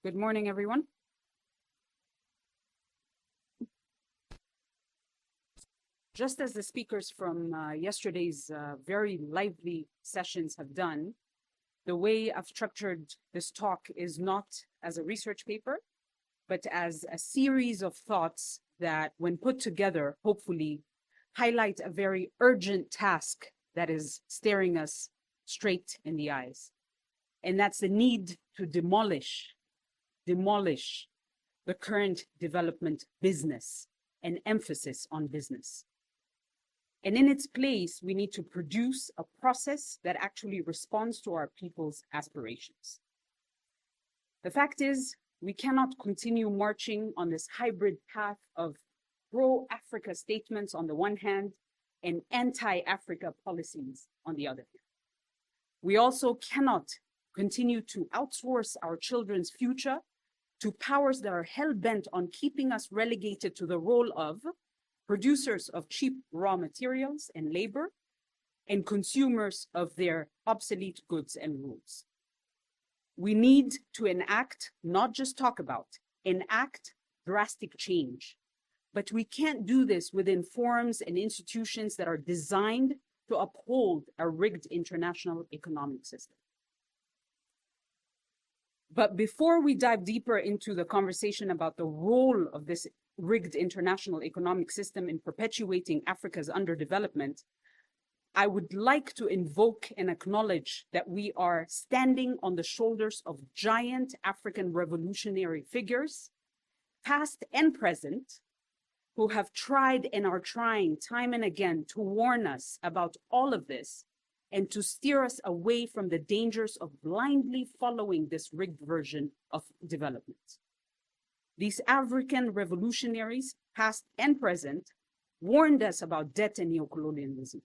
Good morning, everyone. Just as the speakers from yesterday's very lively sessions have done, the way I've structured this talk is not as a research paper, but as a series of thoughts that, when put together, hopefully highlight a very urgent task that is staring us straight in the eyes. And that's the need to demolish the current development business and emphasis on business. And in its place, we need to produce a process that actually responds to our people's aspirations. The fact is, we cannot continue marching on this hybrid path of pro-Africa statements on the one hand and anti-Africa policies on the other hand. We also cannot continue to outsource our children's future to powers that are hell-bent on keeping us relegated to the role of producers of cheap raw materials and labor and consumers of their obsolete goods and rules. We need to enact, not just talk about, enact drastic change. But we can't do this within forums and institutions that are designed to uphold a rigged international economic system. But before we dive deeper into the conversation about the role of this rigged international economic system in perpetuating Africa's underdevelopment, I would like to invoke and acknowledge that we are standing on the shoulders of giant African revolutionary figures, past and present, who have tried and are trying time and again to warn us about all of this and to steer us away from the dangers of blindly following this rigged version of development. These African revolutionaries, past and present, warned us about debt and neocolonialism.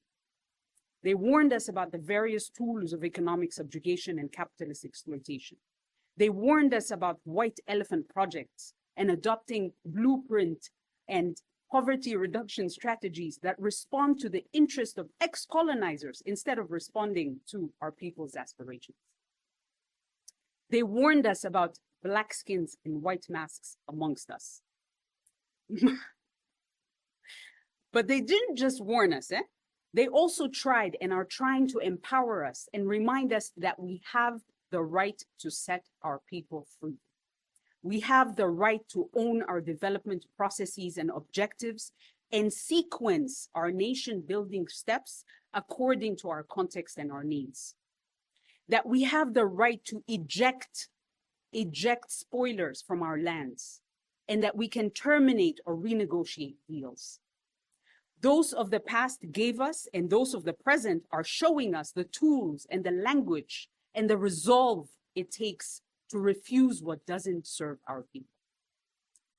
They warned us about the various tools of economic subjugation and capitalist exploitation. They warned us about white elephant projects and adopting blueprint and poverty reduction strategies that respond to the interest of ex-colonizers instead of responding to our people's aspirations. They warned us about black skins and white masks amongst us. But they didn't just warn us, They also tried and are trying to empower us and remind us that we have the right to set our people free. We have the right to own our development processes and objectives and sequence our nation building steps according to our context and our needs. That we have the right to eject spoilers from our lands, and that we can terminate or renegotiate deals. Those of the past gave us, and those of the present are showing us the tools and the language and the resolve it takes to refuse what doesn't serve our people.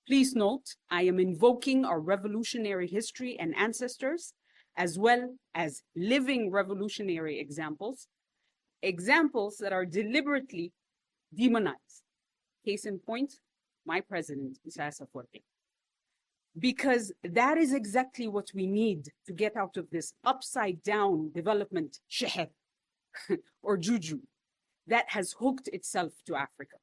Please note, I am invoking our revolutionary history and ancestors, as well as living revolutionary examples that are deliberately demonized. Case in point, my president, Isaias Afwerki. Because that is exactly what we need to get out of this upside down development sheher or juju that has hooked itself to Africa.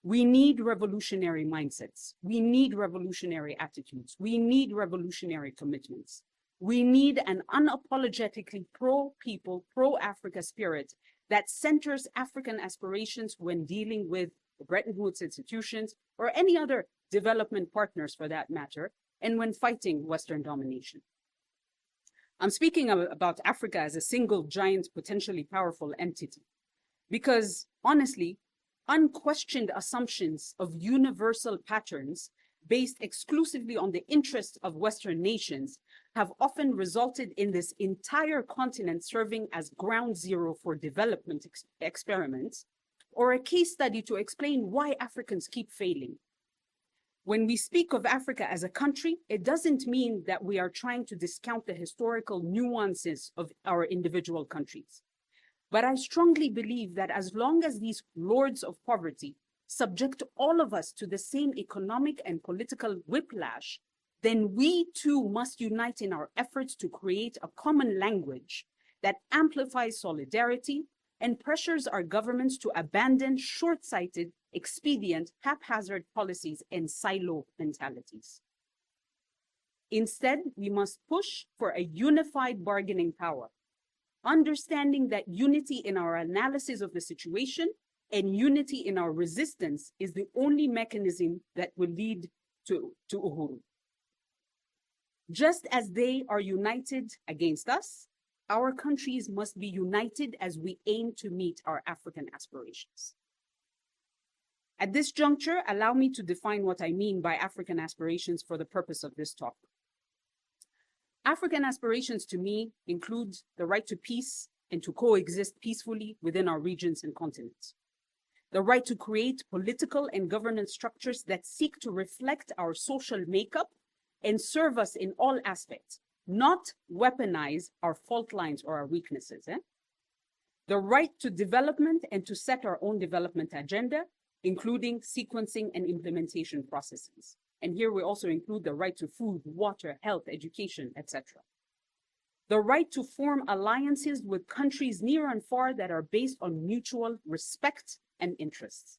We need revolutionary mindsets. We need revolutionary attitudes. We need revolutionary commitments. We need an unapologetically pro-people, pro-Africa spirit that centers African aspirations when dealing with the Bretton Woods institutions or any other development partners for that matter, and when fighting Western domination. I'm speaking about Africa as a single giant, potentially powerful entity, because honestly, unquestioned assumptions of universal patterns based exclusively on the interests of Western nations have often resulted in this entire continent serving as ground zero for development experiments, or a case study to explain why Africans keep failing. When we speak of Africa as a country, it doesn't mean that we are trying to discount the historical nuances of our individual countries. But I strongly believe that as long as these lords of poverty subject all of us to the same economic and political whiplash, then we too must unite in our efforts to create a common language that amplifies solidarity and pressures our governments to abandon short-sighted expedient, haphazard policies and silo mentalities. Instead, we must push for a unified bargaining power, understanding that unity in our analysis of the situation and unity in our resistance is the only mechanism that will lead to uhuru. Just as they are united against us, our countries must be united as we aim to meet our African aspirations. At this juncture, allow me to define what I mean by African aspirations for the purpose of this talk. African aspirations to me include the right to peace and to coexist peacefully within our regions and continents. The right to create political and governance structures that seek to reflect our social makeup and serve us in all aspects, not weaponize our fault lines or our weaknesses. The right to development and to set our own development agenda, including sequencing and implementation processes. And here we also include the right to food, water, health, education, etc. The right to form alliances with countries near and far that are based on mutual respect and interests.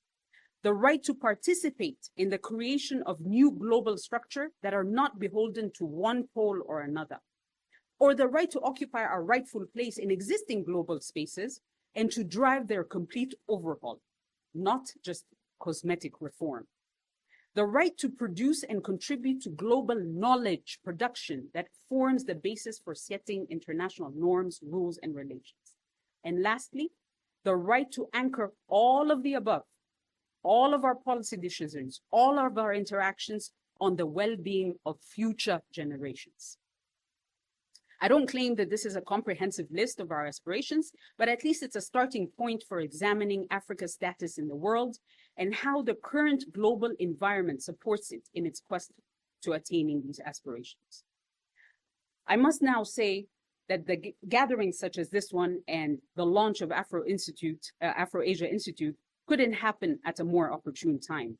The right to participate in the creation of new global structure that are not beholden to one pole or another. Or the right to occupy our rightful place in existing global spaces and to drive their complete overhaul, not just cosmetic reform. The right to produce and contribute to global knowledge production that forms the basis for setting international norms, rules, and relations. And lastly, the right to anchor all of the above, all of our policy decisions, all of our interactions on the well-being of future generations. I don't claim that this is a comprehensive list of our aspirations, but at least it's a starting point for examining Africa's status in the world and how the current global environment supports it in its quest to attaining these aspirations. I must now say that the gatherings such as this one and the launch of Afro-Asia Institute couldn't happen at a more opportune time.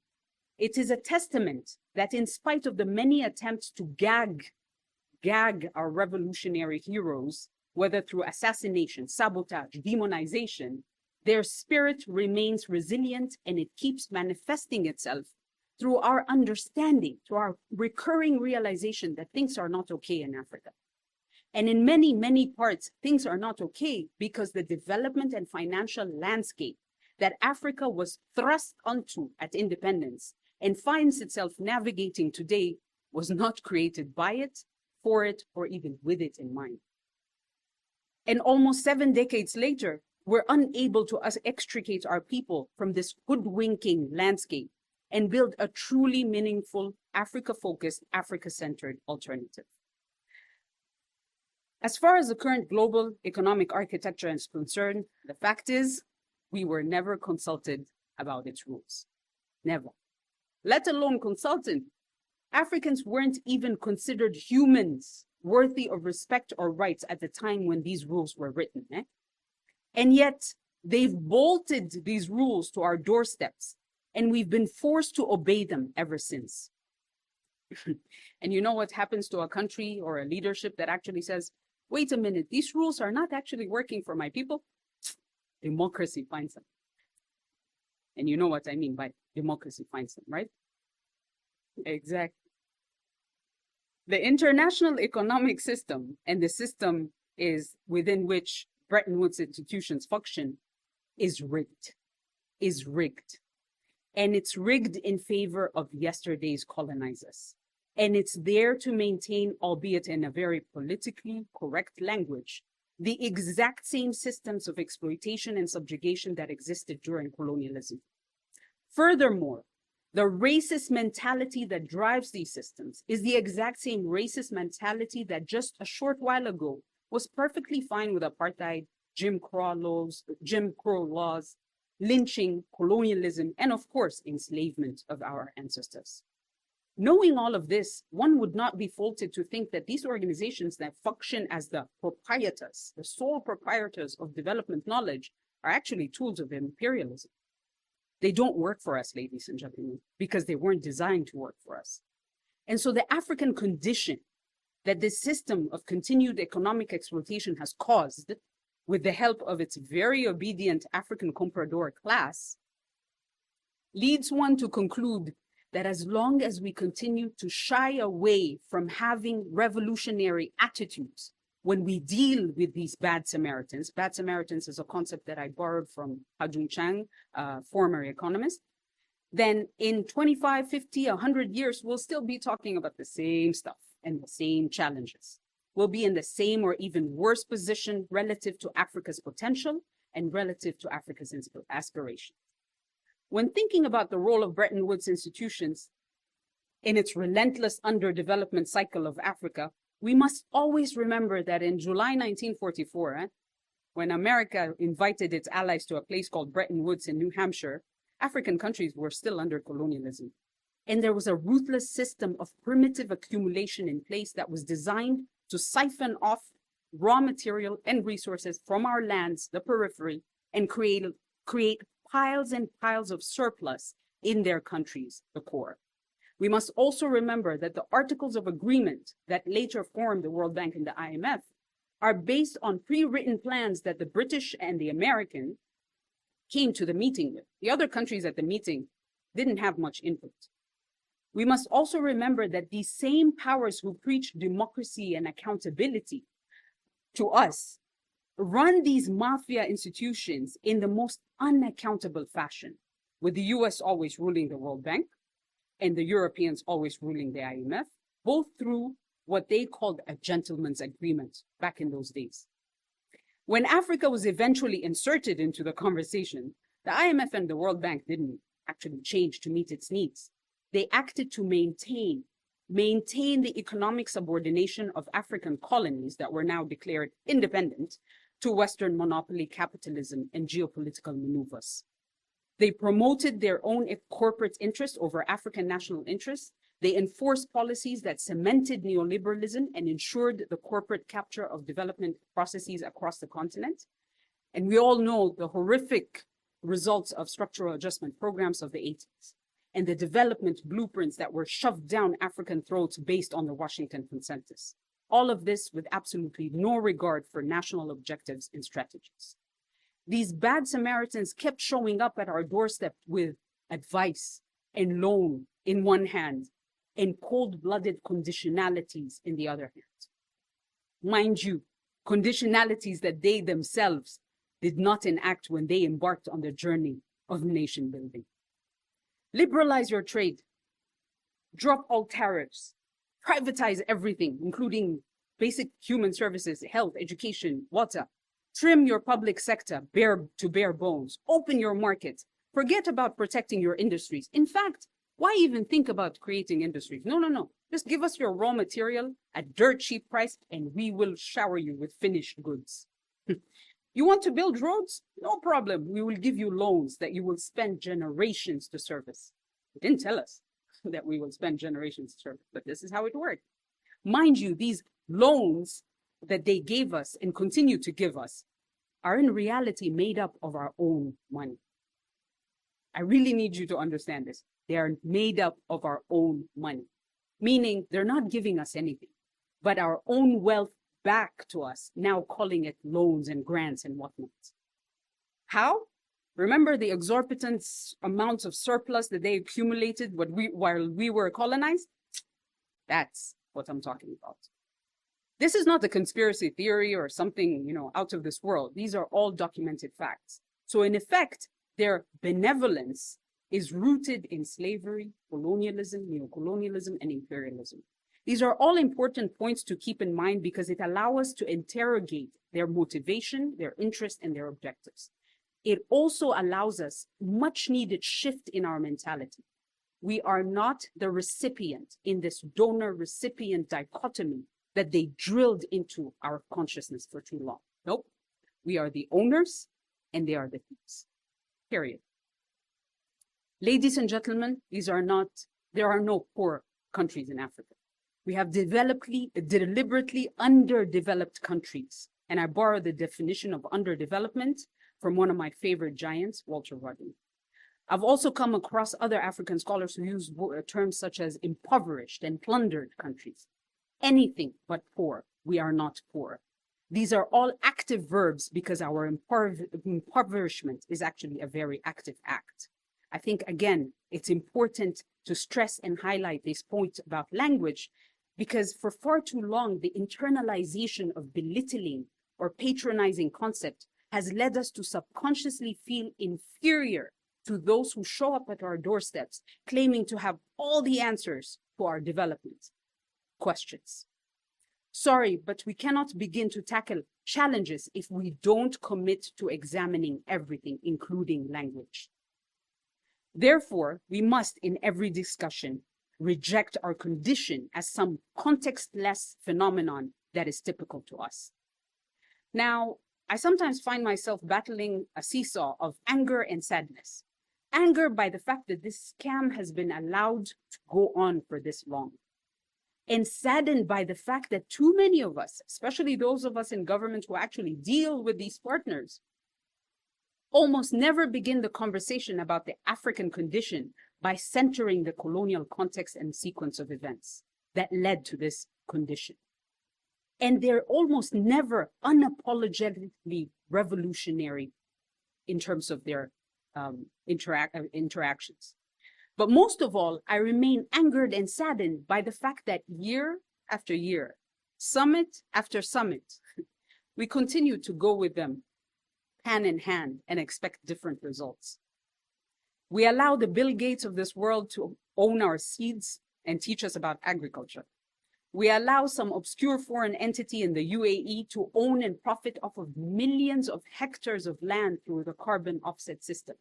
It is a testament that in spite of the many attempts to gag our revolutionary heroes, whether through assassination, sabotage, demonization, their spirit remains resilient and it keeps manifesting itself through our understanding, through our recurring realization that things are not okay in Africa. And in many, many parts, things are not okay because the development and financial landscape that Africa was thrust onto at independence and finds itself navigating today was not created by it, for it, or even with it in mind. And almost 7 decades later, we're unable to extricate our people from this hoodwinking landscape and build a truly meaningful, Africa-focused, Africa-centered alternative. As far as the current global economic architecture is concerned, the fact is, we were never consulted about its rules. Never. Let alone consulted. Africans weren't even considered humans worthy of respect or rights at the time when these rules were written. And yet, they've bolted these rules to our doorsteps, and we've been forced to obey them ever since. And you know what happens to a country or a leadership that actually says, wait a minute, these rules are not actually working for my people? Democracy finds them. And you know what I mean by democracy finds them, right? Exactly. The international economic system and the system is within which Bretton Woods institutions function is rigged. And it's rigged in favor of yesterday's colonizers. And it's there to maintain, albeit in a very politically correct language, the exact same systems of exploitation and subjugation that existed during colonialism. Furthermore, the racist mentality that drives these systems is the exact same racist mentality that just a short while ago was perfectly fine with apartheid, Jim Crow laws, lynching, colonialism, and of course, enslavement of our ancestors. Knowing all of this, one would not be faulted to think that these organizations that function as the proprietors, the sole proprietors of development knowledge, are actually tools of imperialism. They don't work for us, ladies and gentlemen, because they weren't designed to work for us. And so the African condition that this system of continued economic exploitation has caused, with the help of its very obedient African comprador class, leads one to conclude that as long as we continue to shy away from having revolutionary attitudes when we deal with these bad Samaritans is a concept that I borrowed from Ha-Joon Chang, former economist, then in 25, 50, 100 years, we'll still be talking about the same stuff and the same challenges. We'll be in the same or even worse position relative to Africa's potential and relative to Africa's aspirations. When thinking about the role of Bretton Woods institutions in its relentless underdevelopment cycle of Africa, we must always remember that in July 1944, when America invited its allies to a place called Bretton Woods in New Hampshire, African countries were still under colonialism. And there was a ruthless system of primitive accumulation in place that was designed to siphon off raw material and resources from our lands, the periphery, and create piles and piles of surplus in their countries, the core. We must also remember that the Articles of Agreement that later formed the World Bank and the IMF are based on pre-written plans that the British and the American came to the meeting with. The other countries at the meeting didn't have much input. We must also remember that these same powers who preach democracy and accountability to us run these mafia institutions in the most unaccountable fashion, with the US always ruling the World Bank and the Europeans always ruling the IMF, both through what they called a gentleman's agreement back in those days. When Africa was eventually inserted into the conversation, the IMF and the World Bank didn't actually change to meet its needs. They acted to maintain the economic subordination of African colonies that were now declared independent to Western monopoly capitalism and geopolitical maneuvers. They promoted their own corporate interests over African national interests. They enforced policies that cemented neoliberalism and ensured the corporate capture of development processes across the continent. And we all know the horrific results of structural adjustment programs of the 80s and the development blueprints that were shoved down African throats based on the Washington Consensus. All of this with absolutely no regard for national objectives and strategies. These bad Samaritans kept showing up at our doorstep with advice and loan in one hand and cold-blooded conditionalities in the other hand. Mind you, conditionalities that they themselves did not enact when they embarked on the journey of nation building. Liberalize your trade, drop all tariffs, privatize everything, including basic human services, health, education, water. Trim your public sector to bare bones. Open your markets. Forget about protecting your industries. In fact, why even think about creating industries? No. Just give us your raw material at dirt cheap price and we will shower you with finished goods. You want to build roads? No problem. We will give you loans that you will spend generations to service. They didn't tell us that we will spend generations to service, but this is how it worked. Mind you, these loans that they gave us and continue to give us are in reality made up of our own money. I really need you to understand this. They are made up of our own money, meaning they're not giving us anything, but our own wealth back to us, now calling it loans and grants and whatnot. How? Remember the exorbitant amounts of surplus that they accumulated while we were colonized? That's what I'm talking about. This is not a conspiracy theory or something, out of this world. These are all documented facts. So in effect, their benevolence is rooted in slavery, colonialism, neocolonialism, and imperialism. These are all important points to keep in mind because it allows us to interrogate their motivation, their interest, and their objectives. It also allows us much needed shift in our mentality. We are not the recipient in this donor-recipient dichotomy that they drilled into our consciousness for too long. Nope. We are the owners and they are the thieves. Period. Ladies and gentlemen, there are no poor countries in Africa. We have deliberately underdeveloped countries. And I borrow the definition of underdevelopment from one of my favorite giants, Walter Rodney. I've also come across other African scholars who use terms such as impoverished and plundered countries. Anything but poor. We are not poor. These are all active verbs because our impoverishment is actually a very active act. I think, again, it's important to stress and highlight this point about language, because for far too long, the internalization of belittling or patronizing concept has led us to subconsciously feel inferior to those who show up at our doorsteps, claiming to have all the answers to our development questions. Sorry, but we cannot begin to tackle challenges if we don't commit to examining everything, including language. Therefore, we must, in every discussion, reject our condition as some contextless phenomenon that is typical to us. Now, I sometimes find myself battling a seesaw of anger and sadness. Anger by the fact that this scam has been allowed to go on for this long. And saddened by the fact that too many of us, especially those of us in government who actually deal with these partners, almost never begin the conversation about the African condition by centering the colonial context and sequence of events that led to this condition. And they're almost never unapologetically revolutionary in terms of their interactions. But most of all, I remain angered and saddened by the fact that year after year, summit after summit, we continue to go with them hand in hand and expect different results. We allow the Bill Gates of this world to own our seeds and teach us about agriculture. We allow some obscure foreign entity in the UAE to own and profit off of millions of hectares of land through the carbon offset system.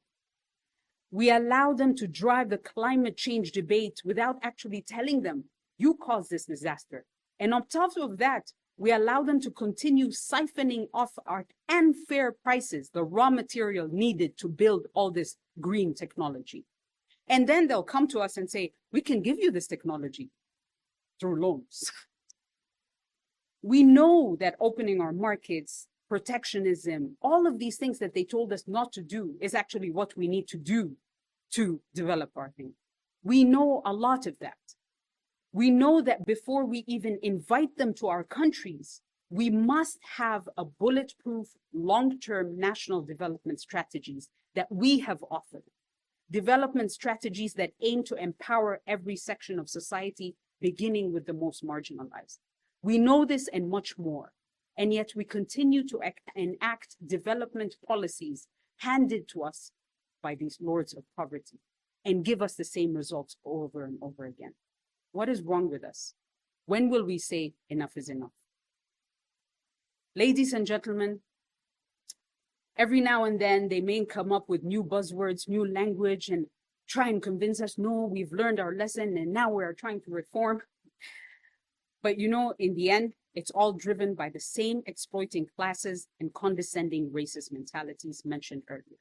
We allow them to drive the climate change debate without actually telling them, you caused this disaster. And on top of that, we allow them to continue siphoning off our unfair prices, the raw material needed to build all this green technology. And then they'll come to us and say, we can give you this technology through loans. We know that opening our markets, protectionism, all of these things that they told us not to do is actually what we need to do to develop our thing. We know a lot of that. We know that before we even invite them to our countries, we must have a bulletproof long-term national development strategies that we have offered. Development strategies that aim to empower every section of society, beginning with the most marginalized. We know this and much more, and yet we continue to enact development policies handed to us by these lords of poverty and give us the same results over and over again. What is wrong with us? When will we say enough is enough? Ladies and gentlemen, every now and then they may come up with new buzzwords, new language, and try and convince us, no, we've learned our lesson and now we're trying to reform. But you know, in the end, it's all driven by the same exploiting classes and condescending racist mentalities mentioned earlier.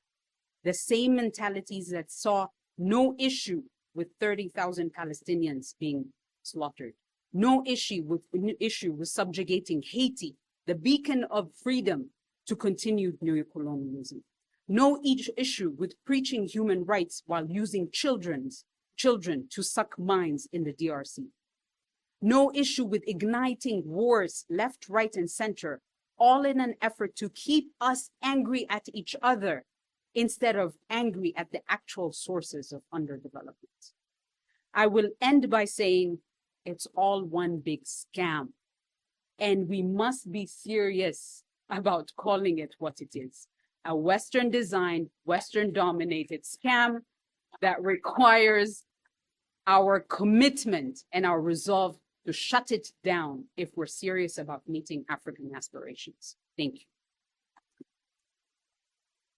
The same mentalities that saw no issue with 30,000 Palestinians being slaughtered. No issue with subjugating Haiti, the beacon of freedom, to continued neocolonialism. No issue with preaching human rights while using children to suck minds in the DRC. No issue with igniting wars left, right, and center, all in an effort to keep us angry at each other instead of angry at the actual sources of underdevelopment. I will end by saying it's all one big scam, and we must be serious about calling it what it is. A Western designed, Western dominated scam that requires our commitment and our resolve to shut it down if we're serious about meeting African aspirations. Thank you.